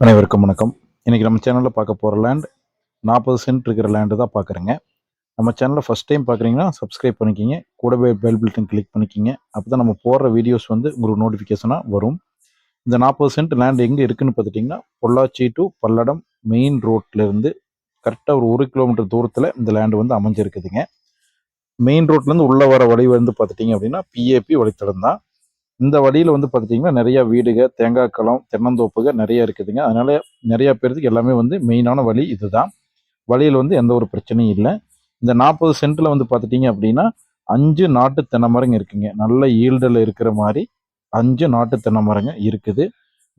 அனைவருக்கும் வணக்கம். இன்றைக்கி நம்ம சேனலில் பார்க்க போகிற லேண்ட் 40 சென்ட் இருக்கிற லேண்டு தான் பார்க்குறேங்க. நம்ம சேனலில் ஃபஸ்ட் டைம் பார்க்குறீங்கன்னா சப்ஸ்கிரைப் பண்ணிக்கிங்க, கூடவே பெல் பட்டன் கிளிக் பண்ணிக்கிங்க. அப்போ தான் நம்ம போடுற வீடியோஸ் வந்து உங்களுக்கு நோட்டிஃபிகேஷனாக வரும். இந்த 40 சென்ட் லேண்ட் எங்கே இருக்குதுன்னு பார்த்துட்டிங்கன்னா, பொள்ளாச்சி டு பல்லடம் மெயின் ரோட்லேருந்து கரெக்டாக ஒரு 1 கிலோமீட்டர் தூரத்தில் இந்த லேண்டு வந்து அமைஞ்சிருக்குதுங்க. மெயின் ரோட்லேருந்து உள்ளே வர வழி வந்து பார்த்துட்டிங்க அப்படின்னா பிஏபி வழித்தடம் தான். இந்த வழியில் வந்து பார்த்துட்டிங்கன்னா நிறையா வீடுக, தேங்காய் களம், தென்னந்தோப்புக நிறைய இருக்குதுங்க. அதனால் நிறையா பேர்த்துக்கு எல்லாமே வந்து மெயினான வழி இது தான். வழியில் வந்து எந்த ஒரு பிரச்சனையும் இல்லை. இந்த 40 சென்ட்டில் வந்து பார்த்துட்டிங்க அப்படின்னா 5 நாட்டு தென்னை மரங்க இருக்குங்க. நல்ல ஈல்டில் இருக்கிற மாதிரி 5 நாட்டு தென்னை மரங்க இருக்குது.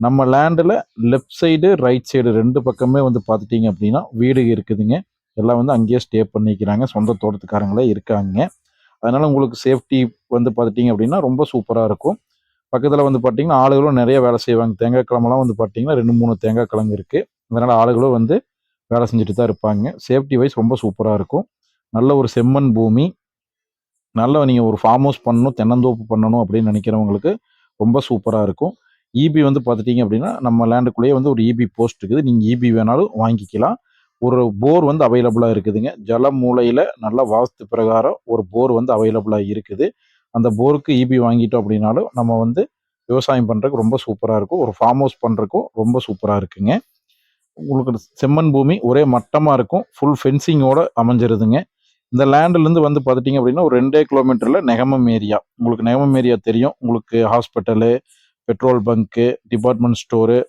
நம்ம லேண்டில் லெஃப்ட் சைடு ரைட் சைடு 2 பக்கமே வந்து பார்த்துட்டிங்க அப்படின்னா வீடு இருக்குதுங்க. எல்லாம் வந்து அங்கேயே ஸ்டே பண்ணிக்கிறாங்க, சொந்த தோட்டத்துக்காரங்களே இருக்காங்க. அதனால் உங்களுக்கு சேஃப்டி வந்து பார்த்துட்டிங்க அப்படின்னா ரொம்ப சூப்பராக இருக்கும். பக்கத்தில் வந்து பார்த்தீங்கன்னா ஆளுகளும் நிறைய வேலை செய்வாங்க. தேங்காய் கிழமெல்லாம் வந்து பார்த்தீங்கன்னா 2-3 தேங்காய் கிழங்கு இருக்குது. அதனால் ஆளுகளும் வந்து வேலை செஞ்சுட்டு தான் இருப்பாங்க. சேஃப்டி வைஸ் ரொம்ப சூப்பராக இருக்கும். நல்ல ஒரு செம்மண் பூமி. நல்ல நீங்கள் ஒரு ஃபார்ம் ஹவுஸ் பண்ணணும், தென்னந்தோப்பு பண்ணணும் அப்படின்னு நினைக்கிறவங்களுக்கு ரொம்ப சூப்பராக இருக்கும். இபி வந்து பார்த்துட்டிங்க அப்படின்னா நம்ம லேண்டுக்குள்ளேயே வந்து ஒரு இபி போஸ்ட் இருக்குது. நீங்கள் இபி வேணாலும் வாங்கிக்கலாம். ஒரு போர் வந்து அவைலபிளாக இருக்குதுங்க. ஜல மூலையில் நல்ல வாஸ்து பிரகாரம் ஒரு போர் வந்து அவைலபிளாக இருக்குது. அந்த போருக்கு இபி வாங்கிட்டோம் அப்படின்னாலும் நம்ம வந்து விவசாயம் பண்ணுறதுக்கு ரொம்ப சூப்பராக இருக்கும். ஒரு ஃபார்ம் ஹவுஸ் பண்ணுறதுக்கும் ரொம்ப சூப்பராக இருக்குங்க. உங்களுக்கு செம்மண் பூமி ஒரே மட்டமாக இருக்கும். ஃபுல் ஃபென்சிங்கோடு அமைஞ்சிருதுங்க. இந்த லேண்ட்லேருந்து வந்து பார்த்துட்டிங்க அப்படின்னா ஒரு 2 கிலோமீட்டரில் நெகமம் ஏரியா. உங்களுக்கு நெகமம் ஏரியா தெரியும். உங்களுக்கு hospital, petrol bunk, department store,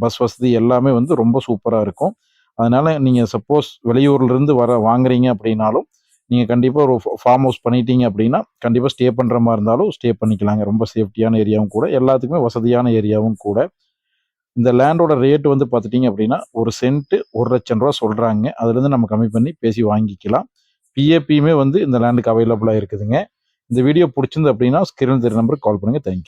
bus வசதி எல்லாமே வந்து ரொம்ப சூப்பராக இருக்கும். அதனால் நீங்கள் சப்போஸ் வெளியூர்லேருந்து வாங்குறீங்க அப்படின்னாலும் நீங்கள் கண்டிப்பாக ஒரு ஃபார்ம் ஹவுஸ் பண்ணிட்டீங்க அப்படின்னா கண்டிப்பாக ஸ்டே பண்ணுற மாதிரி இருந்தாலும் ஸ்டே பண்ணிக்கலாங்க. ரொம்ப சேஃப்டியான ஏரியாவும் கூட, எல்லாத்துக்குமே வசதியான ஏரியாவும் கூட. இந்த லேண்டோட ரேட்டு வந்து பார்த்துட்டிங்க அப்படின்னா ஒரு சென்ட்டு ₹1,00,000 சொல்கிறாங்க. அதுலேருந்து நம்ம கம்மி பண்ணி பேசி வாங்கிக்கலாம். பிஏபியுமே வந்து இந்த லேண்டுக்கு அவைலபிளாக இருக்குதுங்க. இந்த வீடியோ பிடிச்சிருந்து அப்படின்னா ஸ்கிரீனில் தெரியுற நம்பருக்கு கால் பண்ணுங்கள். தேங்க்யூ.